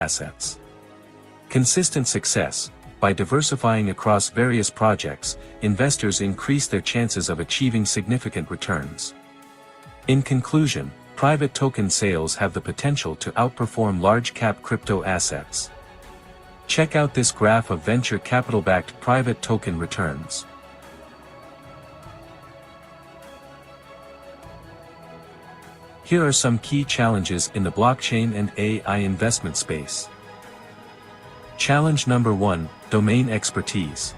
assets. Consistent success. By diversifying across various projects, investors increase their chances of achieving significant returns. In conclusion, private token sales have the potential to outperform large-cap crypto assets. Check out this graph of venture capital-backed private token returns. Here are some key challenges in the blockchain and AI investment space. Challenge number 1, domain expertise.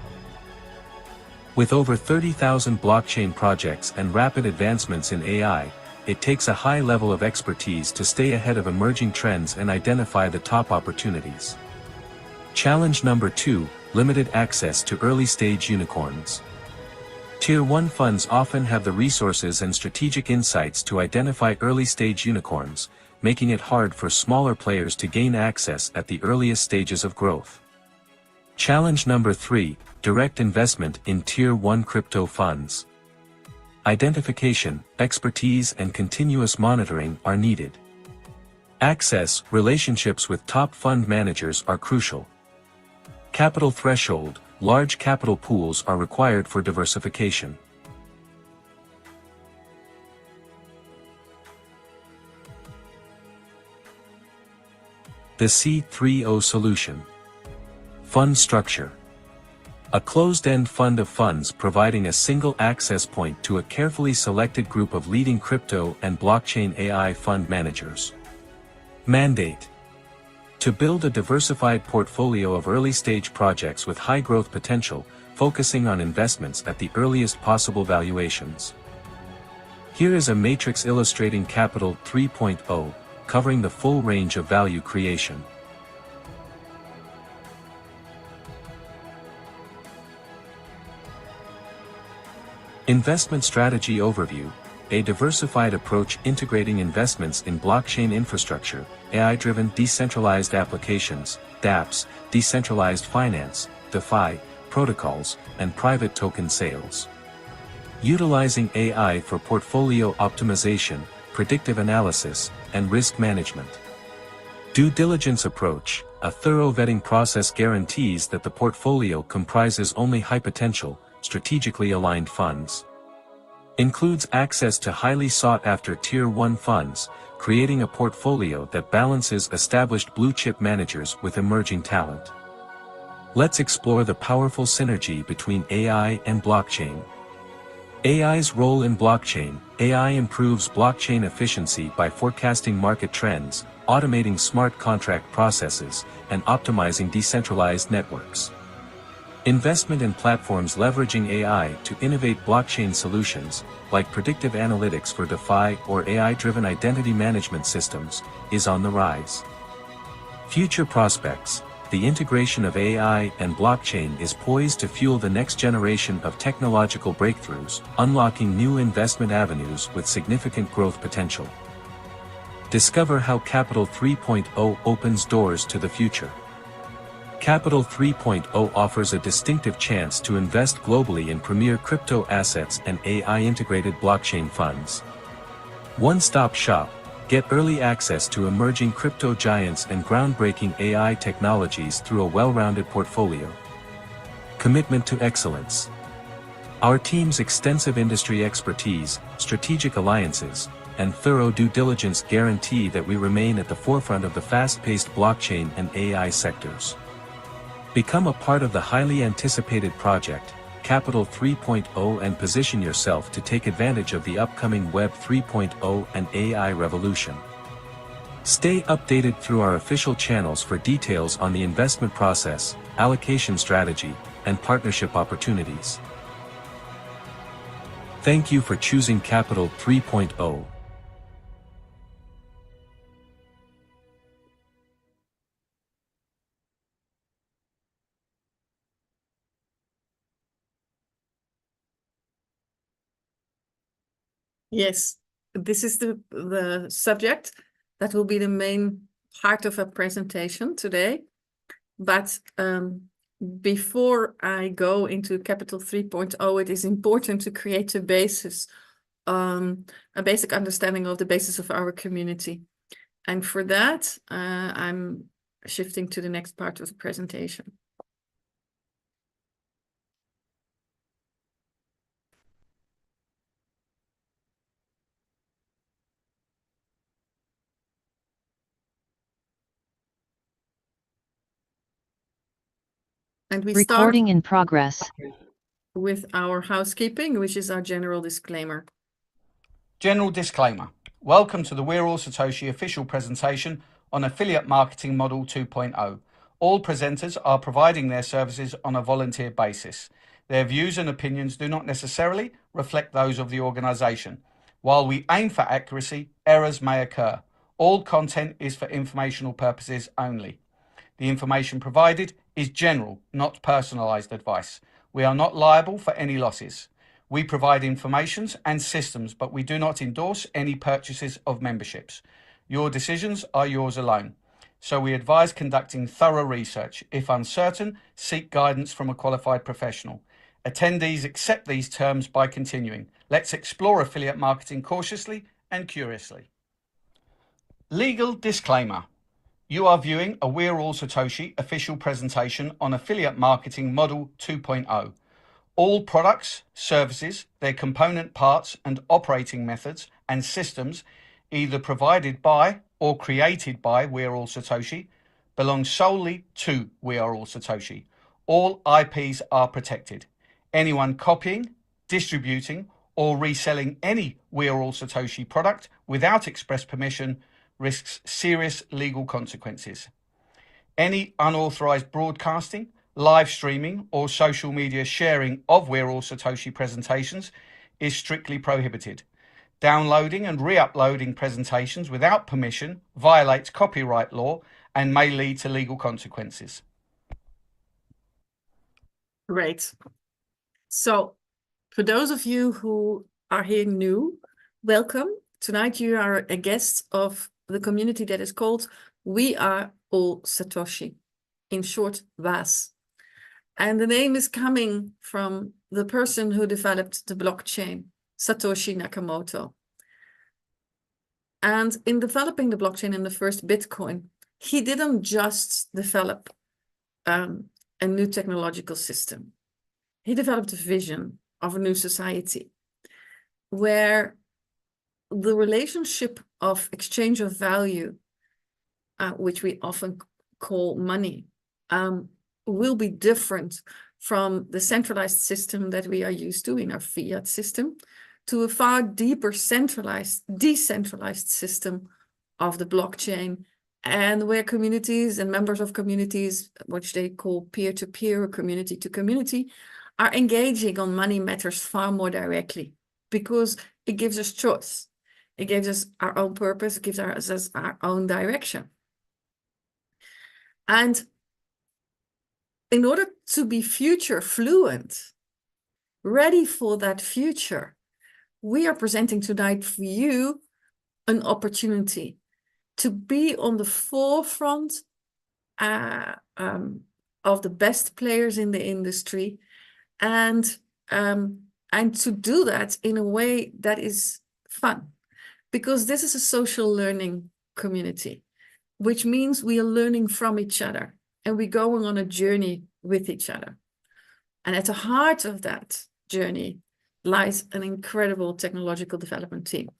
With over 30,000 blockchain projects and rapid advancements in AI, it takes a high level of expertise to stay ahead of emerging trends and identify the top opportunities. Challenge number 2, limited access to early-stage unicorns. Tier 1 funds often have the resources and strategic insights to identify early-stage unicorns, making it hard for smaller players to gain access at the earliest stages of growth. Challenge number 3, direct investment in Tier 1 crypto funds. Identification, expertise and continuous monitoring are needed. Access, relationships with top fund managers are crucial. Capital threshold, large capital pools are required for diversification. The C3O solution. Fund structure. A closed-end fund of funds providing a single access point to a carefully selected group of leading crypto and blockchain AI fund managers. Mandate. To build a diversified portfolio of early-stage projects with high growth potential, focusing on investments at the earliest possible valuations. Here is a matrix illustrating Capital 3.0, covering the full range of value creation. Investment strategy overview. A diversified approach integrating investments in blockchain infrastructure, AI-driven decentralized applications, dApps, decentralized finance, DeFi, protocols, and private token sales. Utilizing AI for portfolio optimization, predictive analysis, and risk management. Due diligence approach. A thorough vetting process guarantees that the portfolio comprises only high-potential, strategically aligned funds. Includes access to highly sought-after Tier 1 funds, creating a portfolio that balances established blue-chip managers with emerging talent. Let's explore the powerful synergy between AI and blockchain. AI's role in blockchain. AI improves blockchain efficiency by forecasting market trends, automating smart contract processes, and optimizing decentralized networks. Investment in platforms leveraging AI to innovate blockchain solutions, like predictive analytics for DeFi or AI-driven identity management systems, is on the rise. Future prospects. The integration of AI and blockchain is poised to fuel the next generation of technological breakthroughs, unlocking new investment avenues with significant growth potential. Discover how Capital 3.0 opens doors to the future. Capital 3.0 offers a distinctive chance to invest globally in premier crypto assets and AI-integrated blockchain funds. One-stop shop. Get early access to emerging crypto giants and groundbreaking AI technologies through a well-rounded portfolio. Commitment to excellence. Our team's extensive industry expertise, strategic alliances, and thorough due diligence guarantee that we remain at the forefront of the fast-paced blockchain and AI sectors. Become a part of the highly anticipated project, Capital 3.0, and position yourself to take advantage of the upcoming Web 3.0 and AI revolution. Stay updated through our official channels for details on the investment process, allocation strategy, and partnership opportunities. Thank you for choosing Capital 3.0. Yes, this is the subject that will be the main part of our presentation today. But before I go into Capital 3.0, it is important to create a basis, a basic understanding of the basis of our community. And for that, I'm shifting to the next part of the presentation. And we Recording start in progress. with our housekeeping, which is our general disclaimer. General disclaimer. Welcome to the We're All Satoshi official presentation on Affiliate Marketing Model 2.0. All presenters are providing their services on a volunteer basis. Their views and opinions do not necessarily reflect those of the organisation. While we aim for accuracy, errors may occur. All content is for informational purposes only. The information provided is general, not personalised advice. We are not liable for any losses. We provide informations and systems, but we do not endorse any purchases of memberships. Your decisions are yours alone. So we advise conducting thorough research. If uncertain, seek guidance from a qualified professional. Attendees accept these terms by continuing. Let's explore affiliate marketing cautiously and curiously. Legal disclaimer. You are viewing a We're All Satoshi official presentation on Affiliate Marketing Model 2.0. All products, services, their component parts and operating methods and systems either provided by or created by We're All Satoshi belong solely to We Are All Satoshi. All IPs are protected. Anyone copying, distributing or reselling any We Are All Satoshi product without express permission risks serious legal consequences. Any unauthorized broadcasting, live streaming, or social media sharing of We're All Satoshi presentations is strictly prohibited. Downloading and re-uploading presentations without permission violates copyright law and may lead to legal consequences. Great. So, for those of you who are here new, welcome. Tonight you are a guest of the community that is called We Are All Satoshi, in short, Waas. And the name is coming from the person who developed the blockchain, Satoshi Nakamoto. And in developing the blockchain and the first Bitcoin, he didn't just develop a new technological system. He developed a vision of a new society where the relationship of exchange of value, which we often call money, will be different from the centralized system that we are used to in our fiat system to a far deeper centralized, decentralized system of the blockchain, and where communities and members of communities, which they call peer-to-peer or community-to-community, are engaging on money matters far more directly because it gives us choice. It gives us our own purpose, it gives us our own direction. And in order to be future fluent, ready for that future, we are presenting tonight for you an opportunity to be on the forefront of the best players in the industry, and to do that in a way that is fun, because this is a social learning community, which means we are learning from each other and we're going on a journey with each other. And at the heart of that journey lies an incredible technological development team.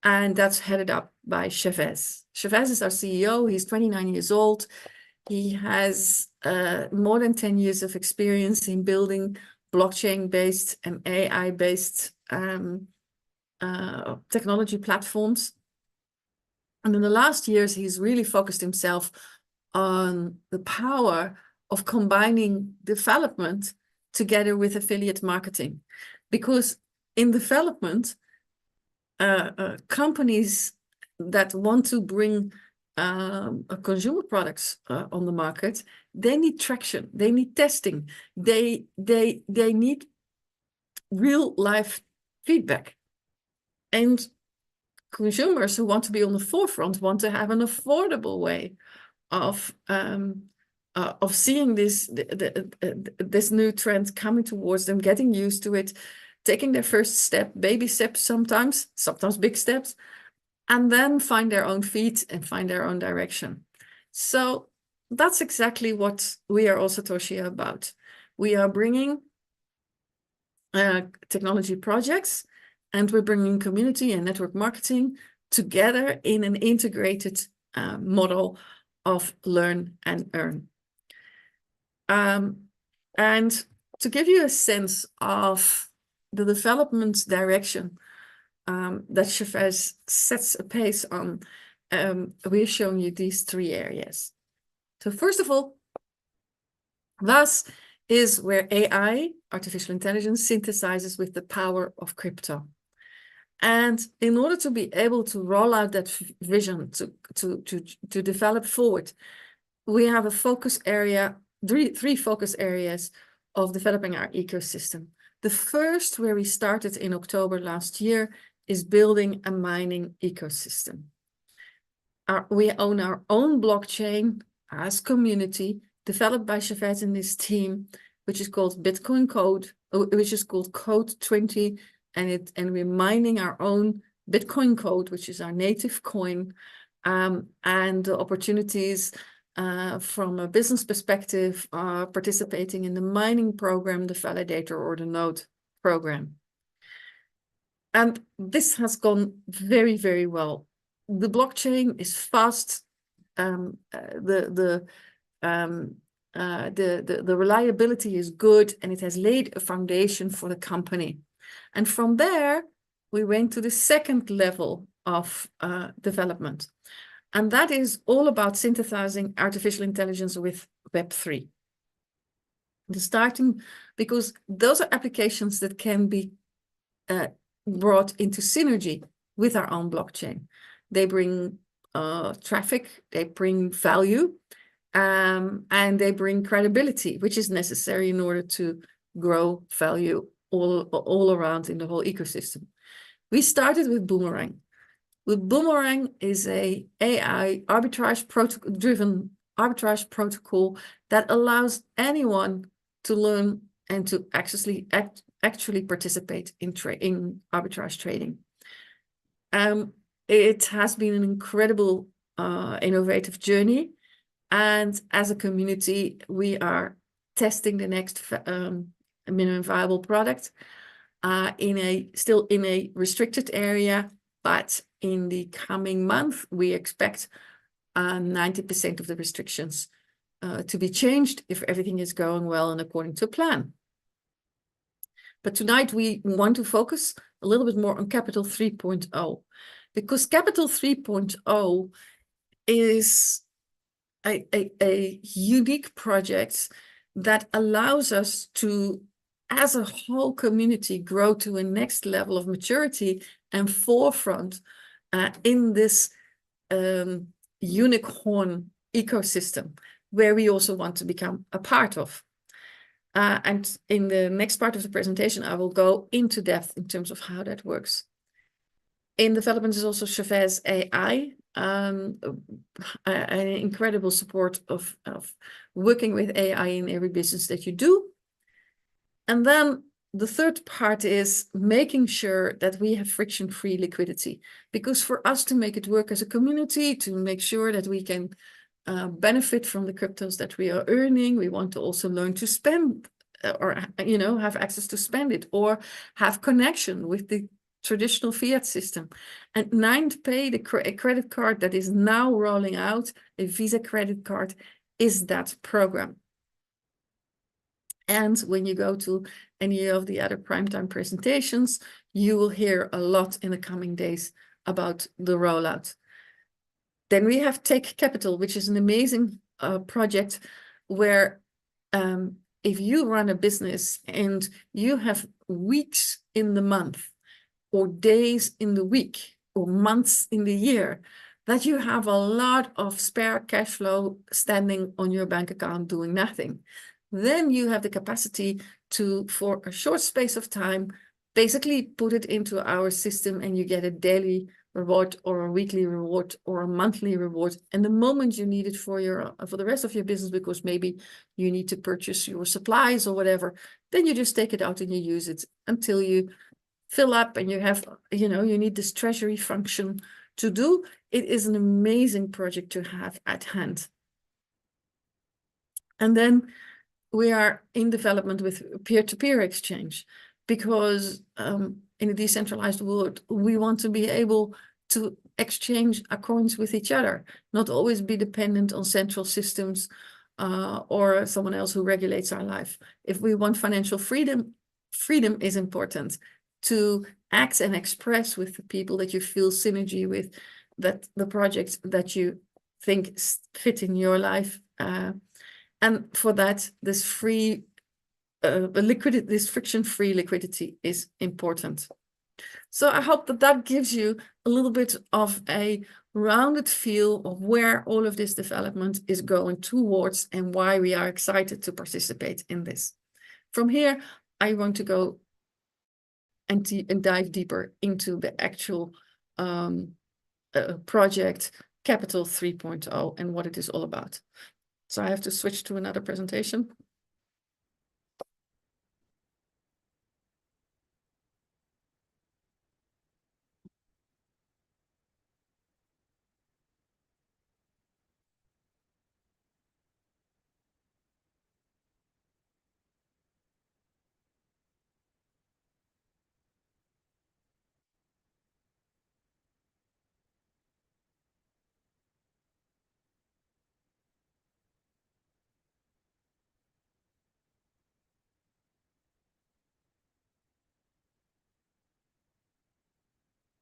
And that's headed up by Chavez. Chavez is our CEO. He's 29 years old. He has more than 10 years of experience in building blockchain-based and AI-based technology platforms. And in the last years, he's really focused himself on the power of combining development together with affiliate marketing. Because in development, companies that want to bring consumer products on the market, they need traction, they need testing, they need real life feedback. And consumers who want to be on the forefront want to have an affordable way of seeing this new trend coming towards them, getting used to it, taking their first step, baby steps sometimes big steps, and then find their own feet and find their own direction. So that's exactly what we are also Satoshi about. We are bringing technology projects, and we're bringing community and network marketing together in an integrated model of learn and earn. And to give you a sense of the development direction that Chavez sets a pace on, we're showing you these 3 areas. So first of all, Waas is where AI, artificial intelligence, synthesizes with the power of crypto. And in order to be able to roll out that vision, to develop forward, we have a focus area, three focus areas of developing our ecosystem. The first, where we started in October last year, is building a mining ecosystem. We own our own blockchain as community, developed by Chavez and his team, which is called Bitcoin Code, which is called Code 20, and we're mining our own Bitcoin Code, which is our native coin, and the opportunities from a business perspective are participating in the mining program, the validator, or the node program. And this has gone very, very well. The blockchain is fast. The reliability is good, and it has laid a foundation for the company. And from there, we went to the second level of development. And that is all about synthesizing artificial intelligence with Web3. Because those are applications that can be brought into synergy with our own blockchain. They bring traffic, they bring value, and they bring credibility, which is necessary in order to grow value all around in the whole ecosystem. We started with Boomerang. Boomerang is a AI driven arbitrage protocol that allows anyone to learn and to actually participate in arbitrage trading. It has been an incredible innovative journey, and as a community, we are testing the next minimum viable product still in a restricted area, but in the coming month, we expect 90% of the restrictions to be changed if everything is going well and according to plan. But tonight we want to focus a little bit more on Capital 3.0, because Capital 3.0 is a unique project that allows us to, as a whole community, grow to a next level of maturity and forefront in this unicorn ecosystem, where we also want to become a part of. And in the next part of the presentation, I will go into depth in terms of how that works. In development is also Chavez AI, an incredible support of working with AI in every business that you do. And then the third part is making sure that we have friction-free liquidity, because for us to make it work as a community, to make sure that we can benefit from the cryptos that we are earning, we want to also learn to spend or have access to spend it, or have connection with the traditional fiat system. And 9pay, a credit card that is now rolling out, a Visa credit card, is that program. And when you go to any of the other primetime presentations, you will hear a lot in the coming days about the rollout. Then we have Take Capital, which is an amazing project where if you run a business and you have weeks in the month, or days in the week, or months in the year, that you have a lot of spare cash flow standing on your bank account doing nothing, then you have the capacity to, for a short space of time, basically put it into our system, and you get a daily reward or a weekly reward or a monthly reward. And the moment you need it for the rest of your business, because maybe you need to purchase your supplies or whatever, then you just take it out and you use it until you fill up and you have, you need this treasury function to do. It is an amazing project to have at hand. And then we are in development with peer-to-peer exchange, because in a decentralized world, we want to be able to exchange our coins with each other, not always be dependent on central systems or someone else who regulates our life. If we want financial freedom, freedom is important to act and express with the people that you feel synergy with, that the projects that you think fit in your life. And for that, this friction-free liquidity is important. So I hope that that gives you a little bit of a rounded feel of where all of this development is going towards and why we are excited to participate in this. From here, I want to go and dive deeper into the actual project Capital 3.0 and what it is all about. So I have to switch to another presentation.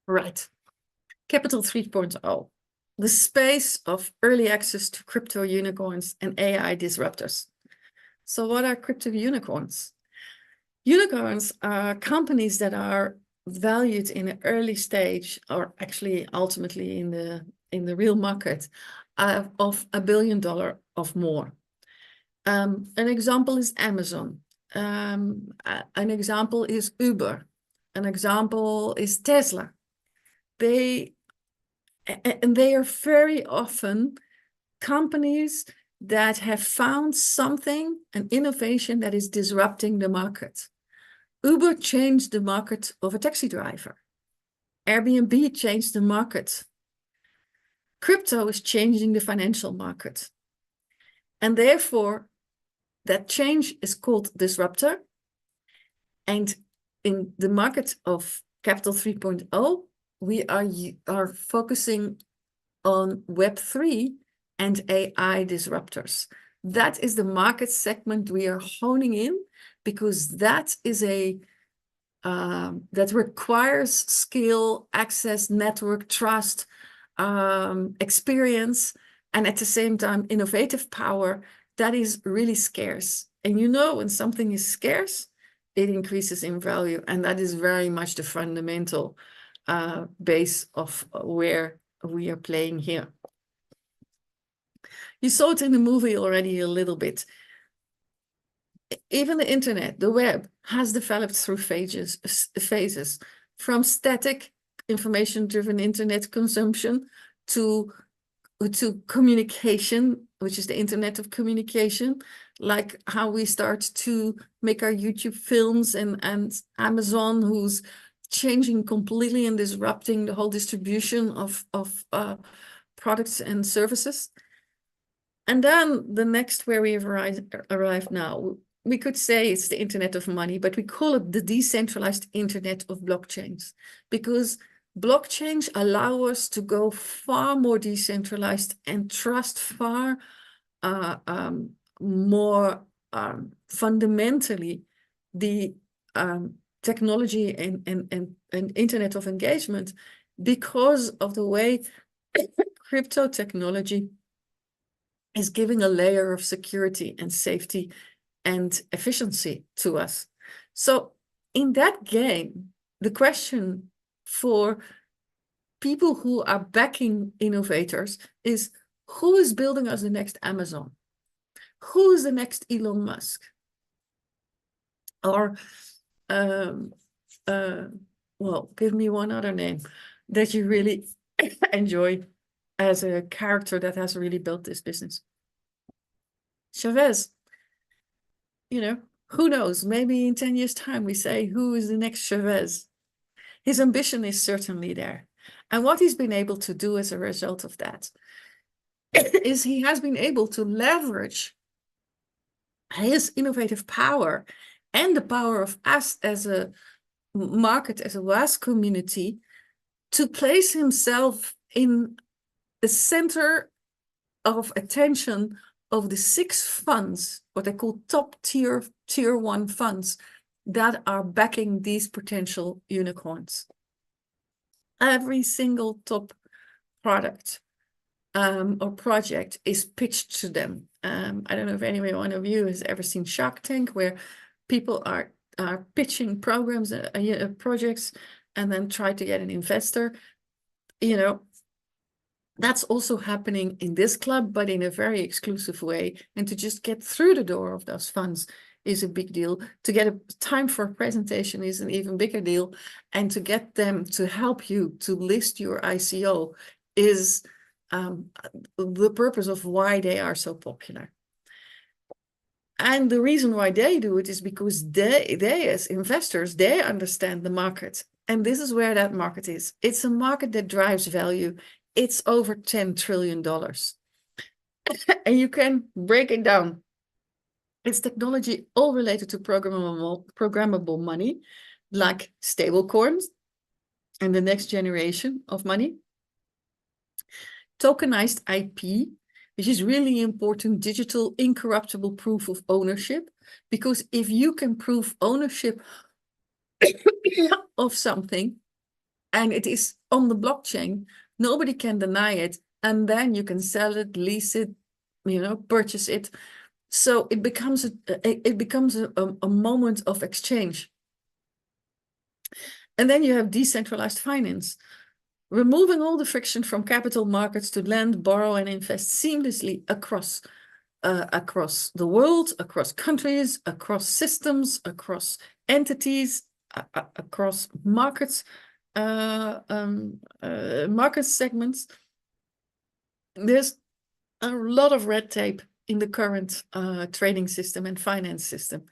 Right. Capital 3.0, the space of early access to crypto unicorns and AI disruptors. So what are crypto unicorns? Unicorns are companies that are valued in an early stage, or actually ultimately in the real market, of $1 billion of more. An example is Amazon. An example is Uber. An example is Tesla. They are very often companies that have found something, an innovation that is disrupting the market. Uber changed the market of a taxi driver. Airbnb changed the market. Crypto is changing the financial market. And therefore, that change is called disruptor. And in the market of Capital 3.0, we are focusing on Web3 and AI disruptors. That is the market segment we are honing in, because that is that requires skill, access, network, trust, experience, and at the same time, innovative power that is really scarce. And you know, when something is scarce, it increases in value. And that is very much the fundamental base of where we are playing here. You saw it in the movie already a little bit. Even the internet, the web, has developed through phases, from static information-driven internet consumption to communication, which is the internet of communication, like how we start to make our YouTube films, and Amazon, who's changing completely and disrupting the whole distribution of products and services. And then the next where we have arrived now, we could say it's the internet of money, but we call it the decentralized internet of blockchains, because blockchains allow us to go far more decentralized and trust far more fundamentally the technology and internet of engagement, because of the way crypto technology is giving a layer of security and safety and efficiency to us. So in that game, the question for people who are backing innovators is, who is building us the next Amazon? Who is the next Elon Musk? Or, well, give me one other name that you really enjoy as a character that has really built this business. Chavez, you know, who knows? Maybe in 10 years' time, we say, who is the next Chavez? His ambition is certainly there. And what he's been able to do as a result of that is he has been able to leverage his innovative power and the power of us as a market, as a Waas community, to place himself in the center of attention of the 6 funds, what they call top tier 1 funds, that are backing these potential unicorns. Every single top product or project is pitched to them. I don't know if any one of you has ever seen Shark Tank, where people are pitching programs, projects, and then try to get an investor. You know, that's also happening in this club, but in a very exclusive way. And to just get through the door of those funds is a big deal. To get a time for a presentation is an even bigger deal. And to get them to help you to list your ICO is the purpose of why they are so popular. And the reason why they do it is because they as investors, they understand the market. And this is where that market is. It's a market that drives value. It's over $10 trillion. And you can break it down. It's technology all related to programmable money, like stablecoins and the next generation of money. Tokenized IP, which is really important, digital incorruptible proof of ownership. Because if you can prove ownership of something and it is on the blockchain, nobody can deny it. And then you can sell it, lease it, purchase it. So it becomes a moment of exchange. And then you have decentralized finance, removing all the friction from capital markets to lend, borrow, and invest seamlessly across the world, across countries, across systems, across entities, across markets, market segments. There's a lot of red tape in the current trading system and finance system.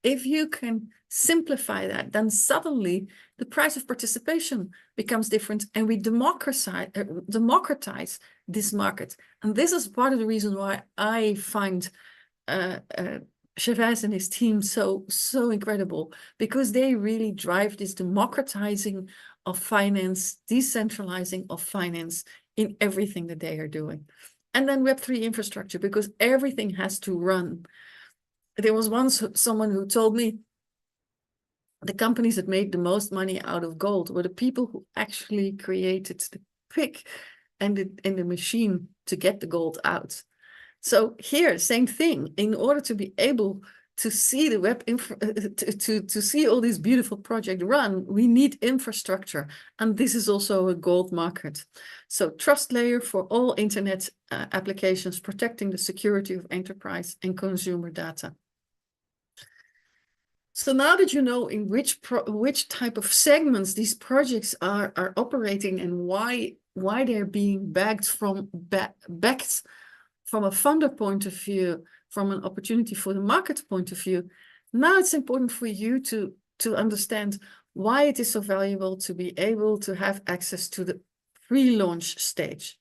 If you can simplify that, then suddenly the price of participation becomes different, and we democratize this market. And this is part of the reason why I find Chavez and his team so incredible, because they really drive this democratizing of finance, decentralizing of finance in everything that they are doing. And then Web3 infrastructure, because everything has to run. There was once someone who told me the companies that made the most money out of gold were the people who actually created the pick and the machine to get the gold out. So here, same thing. In order to be able to see the to see all these beautiful projects run, we need infrastructure. And this is also a gold market. So trust layer for all internet applications, protecting the security of enterprise and consumer data. So now that you know in which type of segments these projects are operating and why they're being backed from a funder point of view, from an opportunity for the market point of view, now it's important for you to understand why it is so valuable to be able to have access to the pre-launch stage.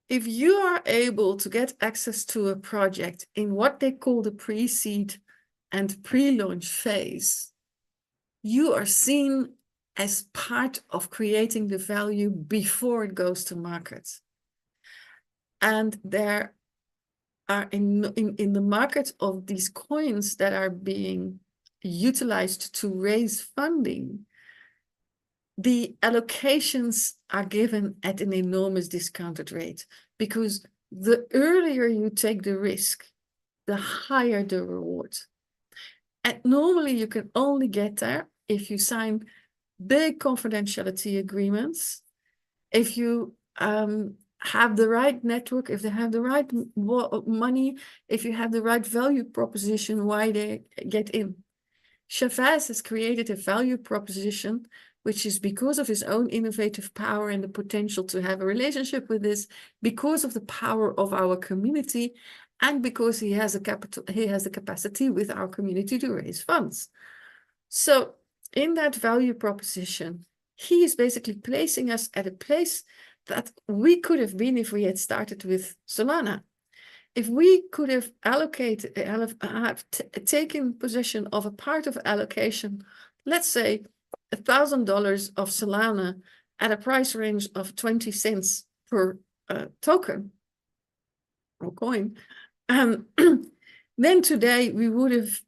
If you are able to get access to a project in what they call the pre-seed and pre-launch phase, you are seen as part of creating the value before it goes to market. And there are in the market of these coins that are being utilized to raise funding, the allocations are given at an enormous discounted rate, because the earlier you take the risk, the higher the reward. And normally you can only get there if you sign big confidentiality agreements, if you have the right network, if they have the right money, if you have the right value proposition, why they get in. Chavez has created a value proposition, which is because of his own innovative power and the potential to have a relationship with this, because of the power of our community, and because he has the capacity with our community to raise funds. So in that value proposition, he is basically placing us at a place that we could have been if we had started with Solana. if we could have allocated, taken possession of a part of allocation, let's say $1,000 of Solana at a price range of 20 cents per token or coin, then today we would have,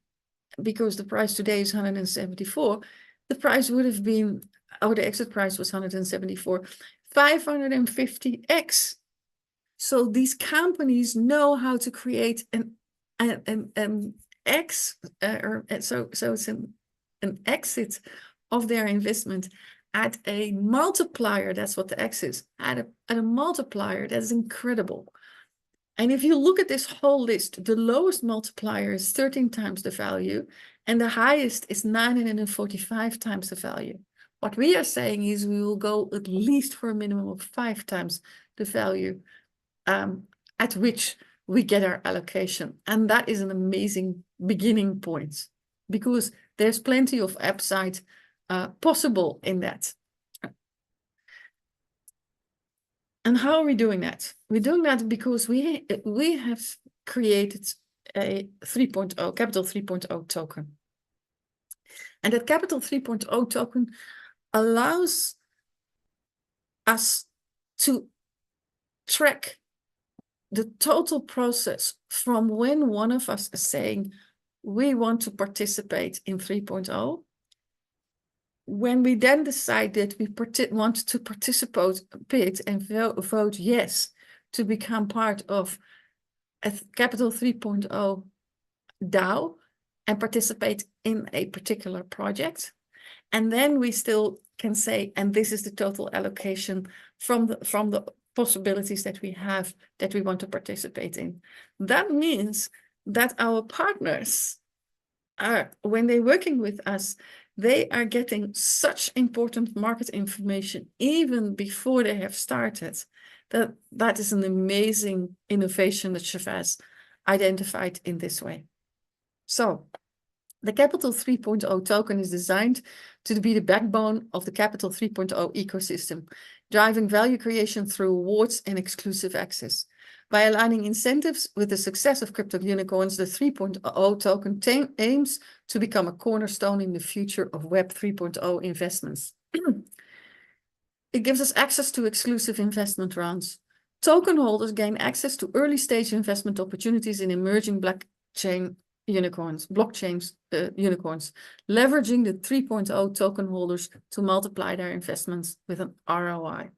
because the price today is 174, the price would have been, or the exit price was 174, 550x. So these companies know how to create an X, so it's an exit of their investment at a multiplier. That's what the X is, at a multiplier. That's incredible. And if you look at this whole list, the lowest multiplier is 13 times the value, and the highest is 945 times the value. What we are saying is we will go at least for a minimum of 5 times the value at which we get our allocation. And that is an amazing beginning point, because there's plenty of upside possible in that. And how are we doing that? We're doing that because we have created a 3.0, Capital 3.0 token. And that Capital 3.0 token allows us to track the total process from when one of us is saying we want to participate in 3.0, when we then decide that we want to participate and vote yes to become part of a Capital 3.0 DAO and participate in a particular project. And then we still can say, and this is the total allocation from the possibilities that we have that we want to participate in. That means that our partners are, when they're working with us, they are getting such important market information even before they have started. That is an amazing innovation that Chavez identified in this way. So the Capital 3.0 token is designed to be the backbone of the Capital 3.0 ecosystem, driving value creation through rewards and exclusive access. By aligning incentives with the success of crypto unicorns, the 3.0 token aims to become a cornerstone in the future of Web 3.0 investments. It gives us access to exclusive investment rounds. Token holders gain access to early stage investment opportunities in emerging blockchains, unicorns, leveraging the 3.0 token holders to multiply their investments with an ROI.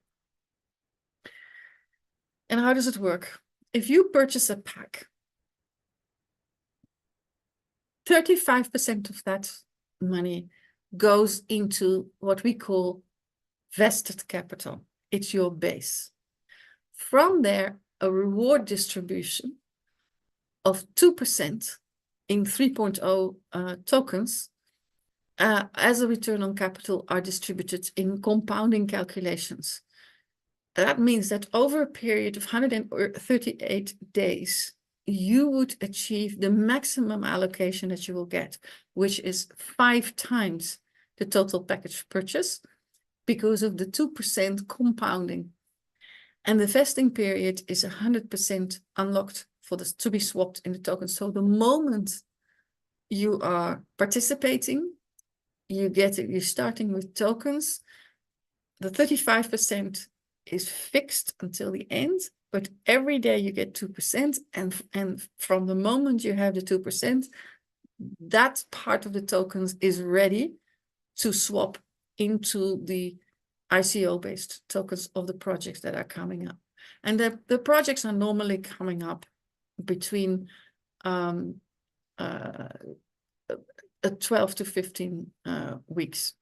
And how does it work? If you purchase a pack, 35% of that money goes into what we call vested capital. It's your base. From there, a reward distribution of 2% in 3.0 tokens as a return on capital are distributed in compounding calculations. That means that over a period of 138 days, you would achieve the maximum allocation that you will get, which is 5 times the total package purchase because of the 2% compounding. And the vesting period is 100% unlocked for this to be swapped in the token. So the moment you are participating, you're starting with tokens. The 35% is fixed until the end, but every day you get 2%. And from the moment you have the 2%, that part of the tokens is ready to swap into the ICO-based tokens of the projects that are coming up. And the projects are normally coming up between 12 to 15 weeks.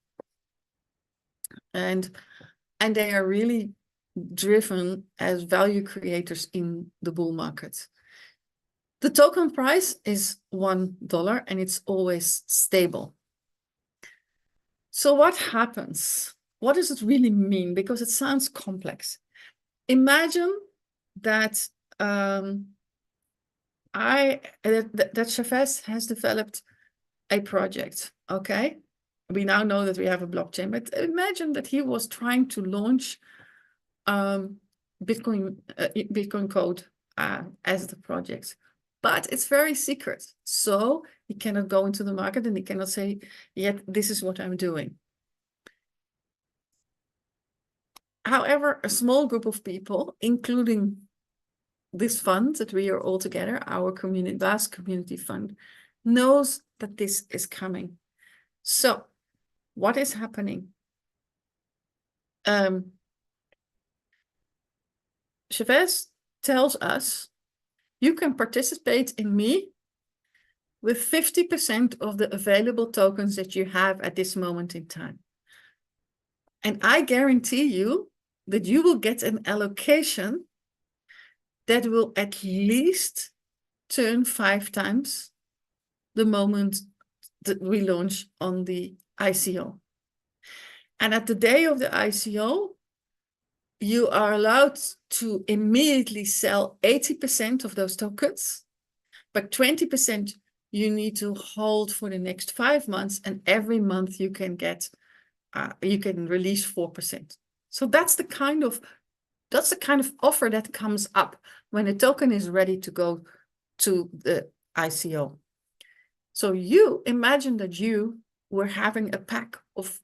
And they are really driven as value creators in the bull market. The token price is $1 and it's always stable. So what happens? What does it really mean? Because it sounds complex. Imagine that that Chavez has developed a project, okay? We now know that we have a blockchain, but imagine that he was trying to launch Bitcoin code as the project. But it's very secret. So he cannot go into the market and he cannot say, yet this is what I'm doing. However, a small group of people, including this fund that we are all together, our community, Waas community fund, knows that this is coming. So what is happening? Chavez tells us, you can participate in me with 50% of the available tokens that you have at this moment in time. And I guarantee you that you will get an allocation that will at least turn 5 times the moment that we launch on the ICO. And at the day of the ICO, you are allowed to immediately sell 80% of those tokens, but 20% you need to hold for the next 5 months, and every month you can get, you can release 4%. So that's the kind of offer that comes up when a token is ready to go to the ICO. So you imagine that you were having a pack of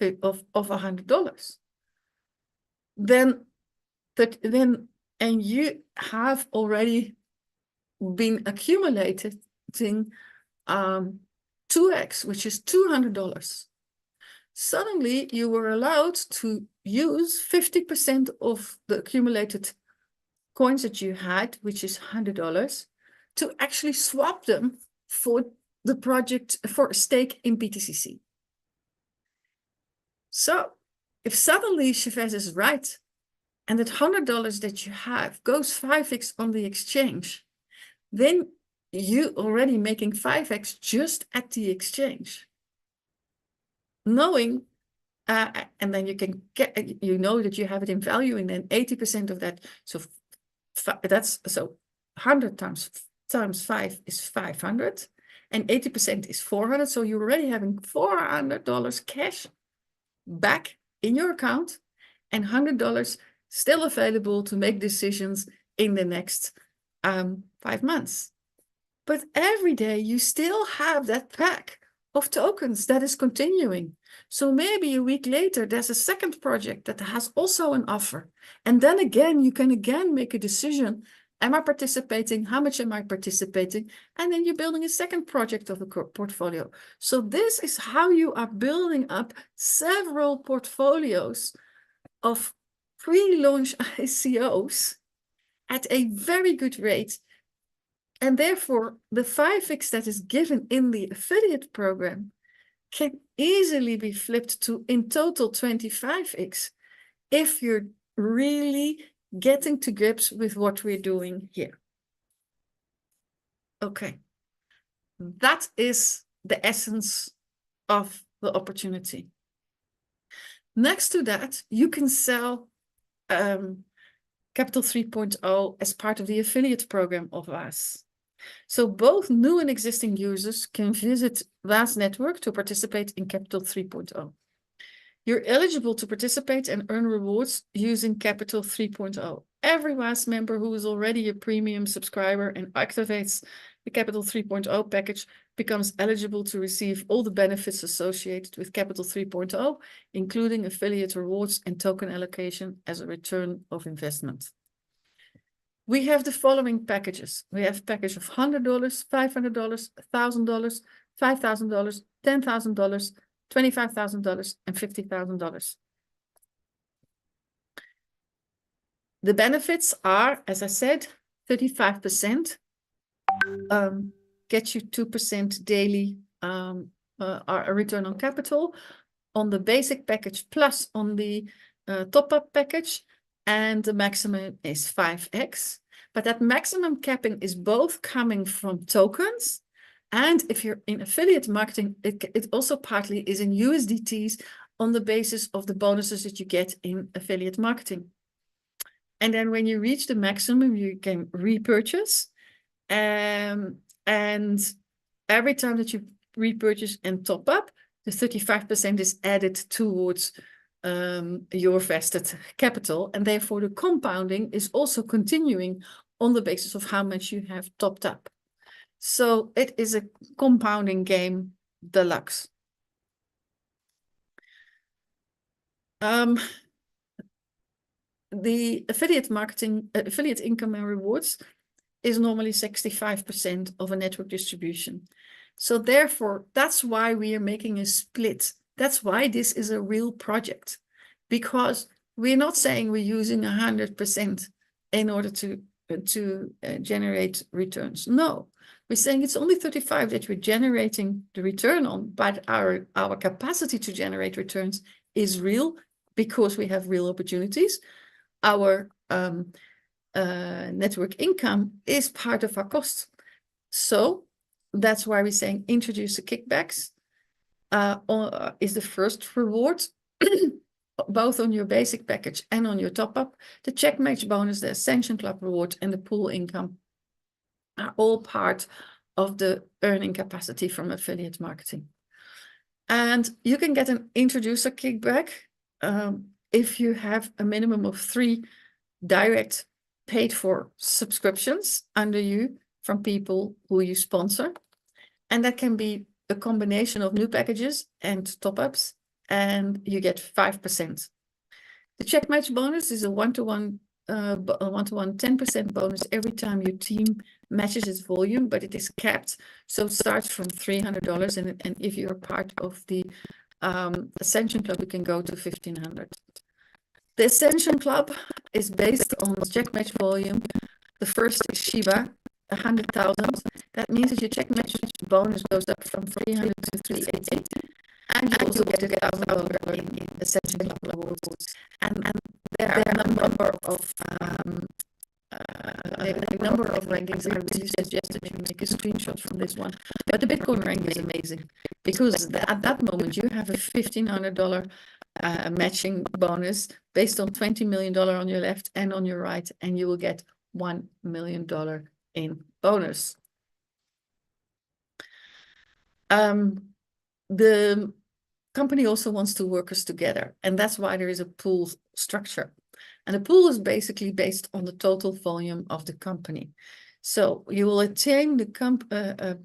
$100. And you have already been accumulating 2x, which is $200. Suddenly you were allowed to use 50% of the accumulated coins that you had, which is $100, to actually swap them for the project, for a stake in BTCC. So if suddenly Chavez is right, and that $100 that you have goes 5x on the exchange, then you already making 5x just at the exchange. Knowing, and then you can get, you know that you have it in value, and then 80% of that, so that's, so 100 times 5 is 500, and 80% is 400, so you're already having $400 cash back in your account, and $100 still available to make decisions in the next 5 months. But every day you still have that pack of tokens that is continuing. So maybe a week later, there's a second project that has also an offer. And then again, you can again make a decision. Am I participating? How much am I participating? And then you're building a second project of a portfolio. So this is how you are building up several portfolios of pre-launch ICOs at a very good rate. And therefore, the 5x that is given in the affiliate program can easily be flipped to, in total, 25x if you're really getting to grips with what we're doing here. Okay, that is the essence of the opportunity. Next to that, you can sell Capital 3.0 as part of the affiliate program of Waas. So both new and existing users can visit Waas Network to participate in Capital 3.0. You're eligible to participate and earn rewards using Capital 3.0. Every Waas member who is already a premium subscriber and activates the Capital 3.0 package becomes eligible to receive all the benefits associated with Capital 3.0, including affiliate rewards and token allocation as a return of investment. We have the following packages. We have a package of $100, $500, $1,000, $5,000, $10,000, $25,000, and $50,000. The benefits are, as I said, 35%, get you 2% daily return on capital on the basic package plus on the top-up package, and the maximum is 5x. But that maximum capping is both coming from tokens, and if you're in affiliate marketing, it also partly is in USDTs on the basis of the bonuses that you get in affiliate marketing. And then when you reach the maximum, you can repurchase. And every time that you repurchase and top up, the 35% is added towards your vested capital. And therefore, the compounding is also continuing on the basis of how much you have topped up. So it is a compounding game deluxe. The affiliate income and rewards is normally 65% of a network distribution. So therefore, that's why we are making a split. That's why this is a real project, because we're not saying we're using 100% in order to generate returns. No, we're saying it's only 35 that we're generating the return on, but our capacity to generate returns is real because we have real opportunities. Our network income is part of our cost. So that's why we're saying introduce the kickbacks is the first reward, both on your basic package and on your top-up. The check match bonus, the Ascension Club reward, and the pool income are all part of the earning capacity from affiliate marketing. And you can get an introducer kickback if you have a minimum of 3 direct paid for subscriptions under you from people who you sponsor. And that can be a combination of new packages and top-ups, and you get 5%. The check match bonus is a one-to-one 10% bonus every time your team matches its volume, but it is capped. So it starts from $300, and if you're part of the Ascension Club, you can go to $1,500. The Ascension Club is based on check match volume. The first is Shiba, 100,000. That means that your check match bonus goes up from 300 to 380. And you also get $1,000 in Ascension Club rewards. And there are a number of rankings. I really suggest that you make a screenshot from this one. But the Bitcoin rank is amazing because at that moment you have a $1,500 matching bonus based on $20 million on your left and on your right, and you will get $1 million in bonus. The company also wants to work us together, and that's why there is a pool structure. And the pool is basically based on the total volume of the company. So you will attain the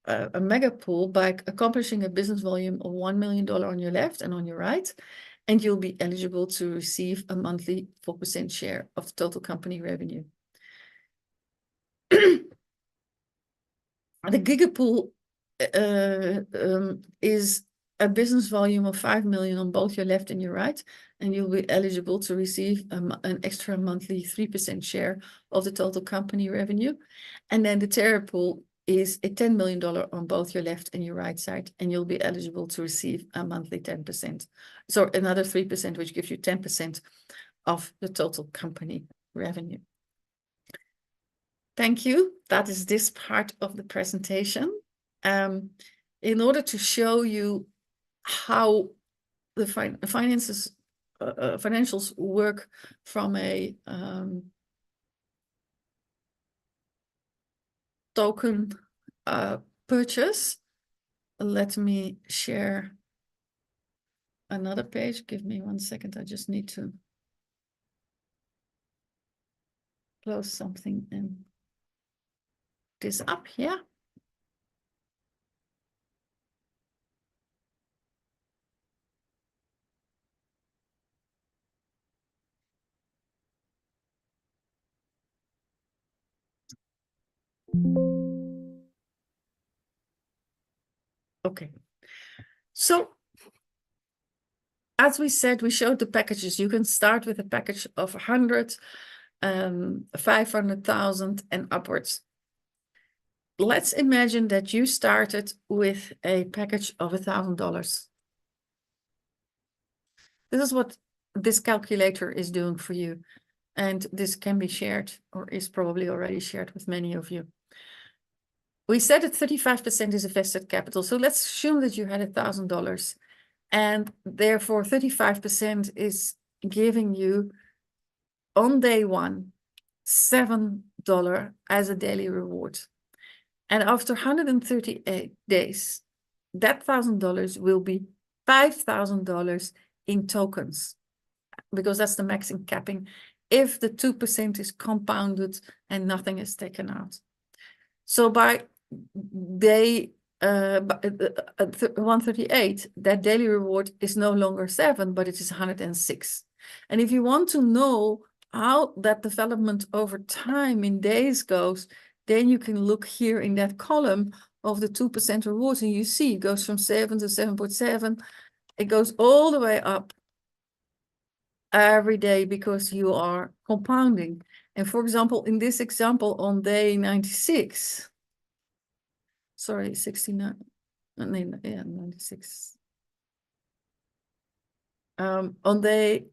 a mega pool by accomplishing a business volume of $1 million on your left and on your right, and you'll be eligible to receive a monthly 4% share of the total company revenue. The gigapool is a business volume of 5 million on both your left and your right, and you'll be eligible to receive an extra monthly 3% share of the total company revenue. And then the Terra pool is a $10 million on both your left and your right side, and you'll be eligible to receive a monthly 10%. So another 3%, which gives you 10% of the total company revenue. Thank you. That is this part of the presentation. In order to show you how the financials work from a token purchase, let me share another page. Give me 1 second. I just need to close something and this up here. Okay, so as we said, we showed the packages. You can start with a package of 100, 500,000 and upwards. Let's imagine that you started with a package of $1,000. This is what this calculator is doing for you. And this can be shared, or is probably already shared with many of you. We said that 35% is invested capital. So let's assume that you had $1,000. And therefore 35% is giving you on day one $7 as a daily reward. And after 138 days, that $1,000 will be $5,000 in tokens, because that's the maximum capping if the 2% is compounded and nothing is taken out. So by day 138, that daily reward is no longer 7, but it is 106. And if you want to know how that development over time in days goes, then you can look here in that column of the 2% rewards, and you see it goes from 7 to 7.7. It goes all the way up every day because you are compounding. And for example, in this example on day 96, sorry, 69, yeah, 96. On day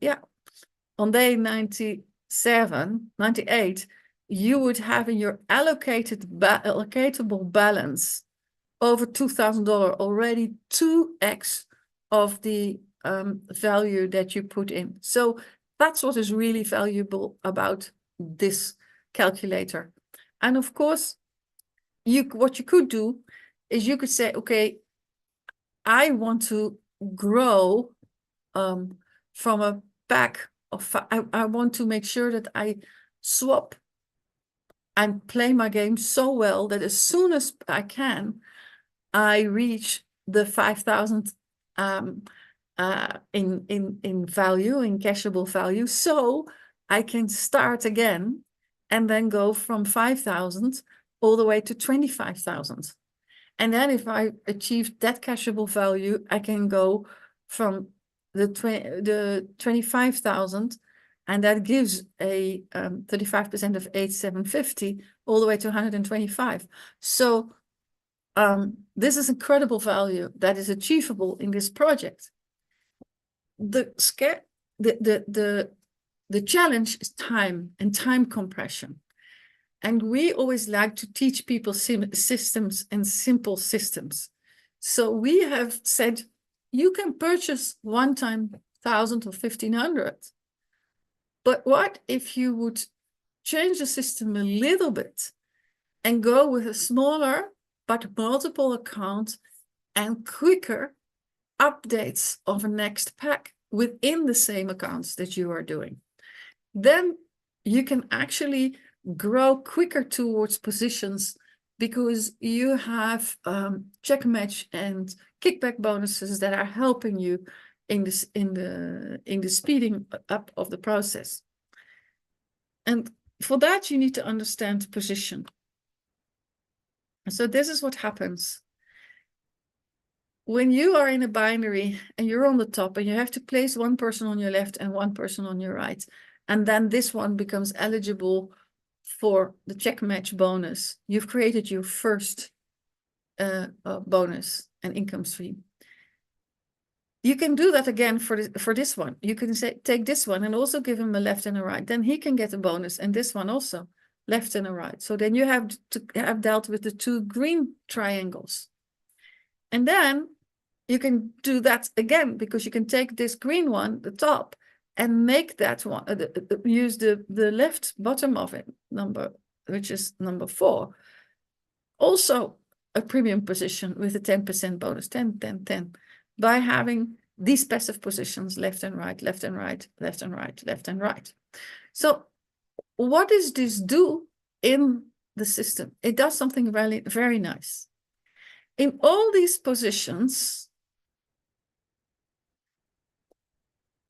97, 98, you would have in your allocatable balance over $2,000 already 2x of the value that you put in. So that's what is really valuable about this calculator. And of course, what you could do is you could say, okay, I want to grow from a pack of, I want to make sure that I swap and play my game so well that as soon as I can, I reach the 5,000 in value, in cashable value, so I can start again and then go from 5,000 all the way to 25,000. And then if I achieve that cashable value, I can go from the 25,000, and that gives a 35% of 8,750 all the way to 125. So this is incredible value that is achievable in this project. The challenge is time and time compression. And we always like to teach people systems and simple systems. So we have said, you can purchase one time 1,000 or 1,500. But what if you would change the system a little bit and go with a smaller but multiple account and quicker updates of a next pack within the same accounts that you are doing? Then you can actually grow quicker towards positions because you have check match and kickback bonuses that are helping you in the speeding up of the process. And for that you need to understand position. So this is what happens when you are in a binary and you're on the top and you have to place one person on your left and one person on your right, and then this one becomes eligible for the check match bonus. You've created your first bonus and income stream. You can do that again for this one. You can say, take this one and also give him a left and a right. Then he can get a bonus, and this one also, left and a right. So then you have to have dealt with the 2 green triangles. And then you can do that again, because you can take this green one, the top, and make that one, use the left bottom of it, which is number 4. Also a premium position with a 10% bonus, 10, 10, 10, by having these passive positions, left and right, left and right, left and right, left and right. So what does this do in the system? It does something really very nice. In all these positions,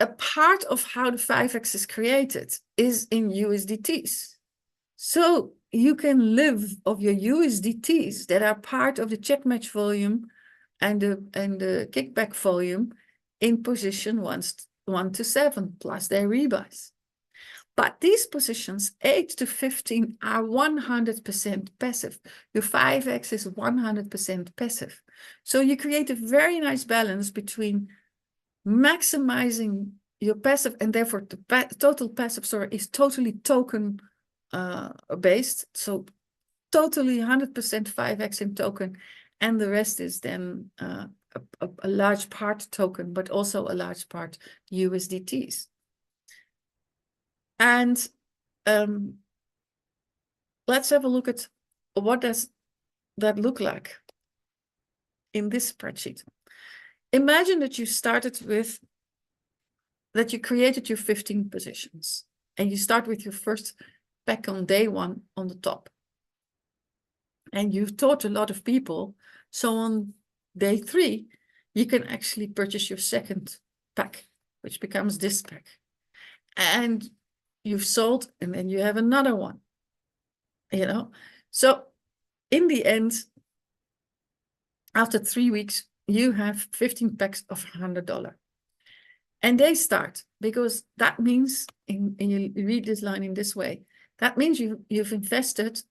a part of how the 5x is created is in USDTs. So you can live of your USDTs that are part of the check match volume and the kickback volume in position 1 to 7 plus their rebuys. But these positions 8 to 15 are 100% passive. Your 5x is 100% passive. So you create a very nice balance between maximizing your passive, and therefore the total passive story is totally token based. So totally 100% 5x in token, and the rest is then a large part token, but also a large part USDTs. And let's have a look at what does that look like in this spreadsheet. Imagine that you started with, that you created your 15 positions. and you start with your first pack on day 1 on the top. And you've taught a lot of people. So on day 3, you can actually purchase your second pack, which becomes this pack. And you've sold, and then you have another one, you know. So in the end, after 3 weeks, you have 15 packs of $100. And they start, because that means, and you read this line in this way, that means you've invested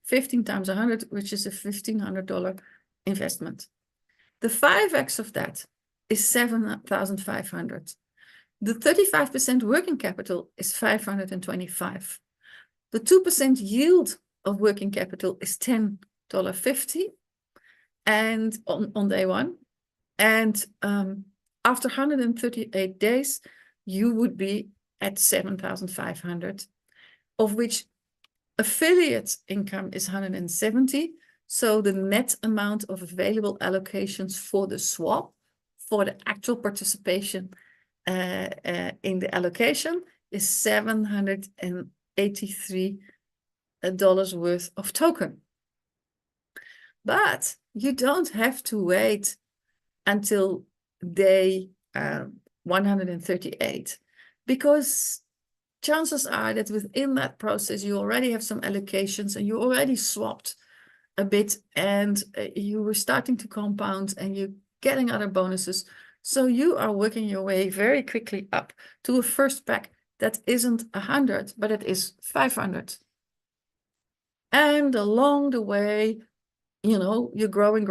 15 times 100, which is a $1,500 investment. The 5x of that is 7,500. The 35% working capital is 525. The 2% yield of working capital is $10.50 and on day 1. And after 138 days, you would be at 7,500, of which affiliate income is 170. So the net amount of available allocations for the swap, for the actual participation in the allocation, is $783 worth of token. But you don't have to wait until day 138, because chances are that within that process you already have some allocations and you already swapped a bit, and you were starting to compound and you're getting other bonuses. So you are working your way very quickly up to a first pack that isn't 100, but it is 500. And along the way, you know, you're growing,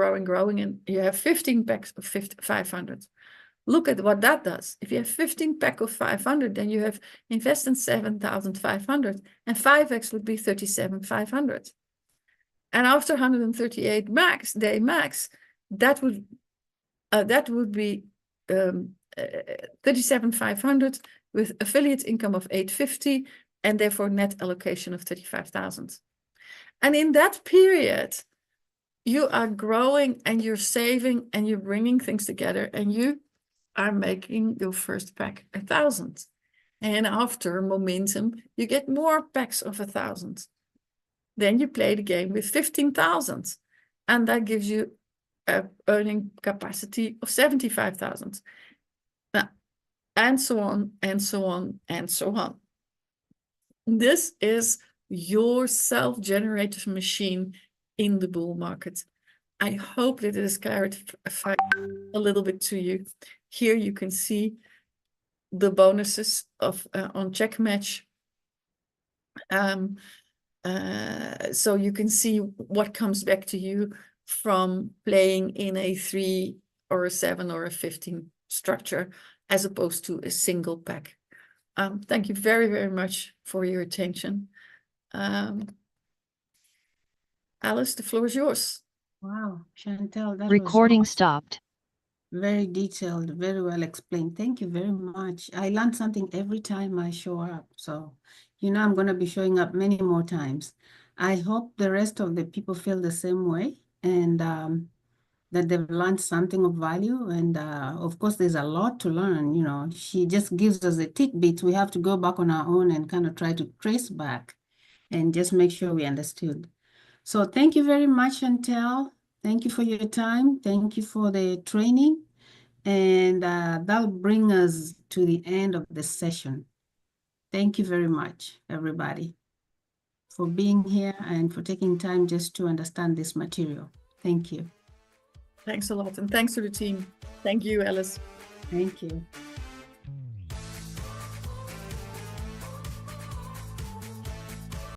and you have 15 packs of 500. Look at what that does. If you have 15 pack of 500, then you have invested 7,500, and 5x would be 37,500. And after 138 day max, that would be 37,500 with affiliate income of 850, and therefore net allocation of 35,000. And in that period, you are growing and you're saving and you're bringing things together, and you are making your first pack 1,000. And after momentum, you get more packs of 1,000. Then you play the game with 15,000, and that gives you an earning capacity of 75,000. Now, and so on, and so on, and so on. This is your self-generated machine in the bull market. I hope that it has clarified a little bit to you. Here you can see the bonuses of on check match. So you can see what comes back to you from playing in a 3 or a 7 or a 15 structure, as opposed to a single pack. Thank you very, very much for your attention. Alice, the floor is yours. Wow, Chantal, that Recording was awesome. stopped. Very detailed, very well explained. Thank you very much. I learn something every time I show up. So, you know, I'm going to be showing up many more times. I hope the rest of the people feel the same way, and that they've learned something of value. And of course, there's a lot to learn. You know, she just gives us a tidbit. We have to go back on our own and kind of try to trace back and just make sure we understood. So thank you very much, Chantal. Thank you for your time. Thank you for the training. And that'll bring us to the end of the session. Thank you very much, everybody, for being here and for taking time just to understand this material. Thank you. Thanks a lot. And thanks to the team. Thank you, Alice. Thank you.